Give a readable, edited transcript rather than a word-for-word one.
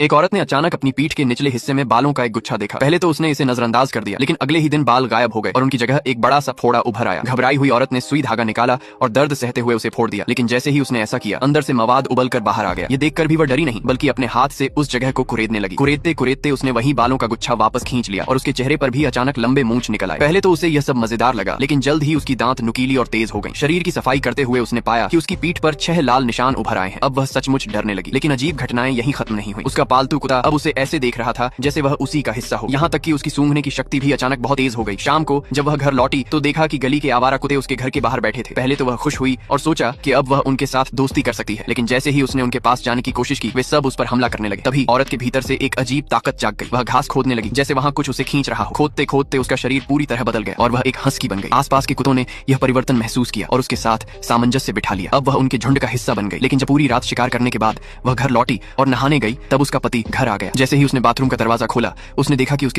एक औरत ने अचानक अपनी पीठ के निचले हिस्से में बालों का एक गुच्छा देखा। पहले तो उसने इसे नजरअंदाज कर दिया, लेकिन अगले ही दिन बाल गायब हो गए और उनकी जगह एक बड़ा सा फोड़ा उभर आया। घबराई हुई औरत ने सुई धागा निकाला और दर्द सहते हुए उसे फोड़ दिया, लेकिन जैसे ही उसने ऐसा किया, अंदर से मवाद उबल कर बाहर आ गया। ये देखकर भी वह डरी नहीं, बल्कि अपने हाथ से उस जगह को कुरेदने लगी। कुरेदते कुरेदते उसने वही बालों का गुच्छा वापस खींच लिया और उसके चेहरे पर भी अचानक लंबे मूंछ निकल आए। पहले तो उसे यह सब मजेदार लगा, लेकिन जल्द ही उसकी दांत नुकीली और तेज हो गई। शरीर की सफाई करते हुए उसने पाया कि उसकी पीठ पर 6 लाल निशान उभर आए हैं। अब वह सचमुच डरने लगी, लेकिन अजीब घटनाएं यहीं खत्म नहीं हुई। उसका पालतू कुत्ता अब उसे ऐसे देख रहा था जैसे वह उसी का हिस्सा हो। यहाँ तक कि उसकी सूंघने की शक्ति भी अचानक बहुत तेज हो गई। शाम को जब वह घर लौटी तो देखा कि गली के आवारा कुत्ते उसके घर के बाहर बैठे थे। पहले तो वह खुश हुई और सोचा कि अब वह उनके साथ दोस्ती कर सकती है, लेकिन जैसे ही उसने उनके पास जाने की कोशिश की, वे सब उस पर हमला करने लगे। तभी औरत के भीतर से एक अजीब ताकत जाग गई। वह घास खोदने लगी जैसे वहाँ कुछ उसे खींच रहा हो। खोदते खोदते उसका शरीर पूरी तरह बदल गया और वह एक हंसकी बन गई। आसपास के कुत्तों ने यह परिवर्तन महसूस किया और उसके साथ सामंजस्य बिठा लिया। अब वह उनके झुंड का हिस्सा बन गई। लेकिन जब पूरी रात शिकार करने के बाद वह घर लौटी और नहाने गई, तब उसका पति घर आ गया। जैसे ही उसने बाथरूम का दरवाजा खोला, उसने देखा कि उसके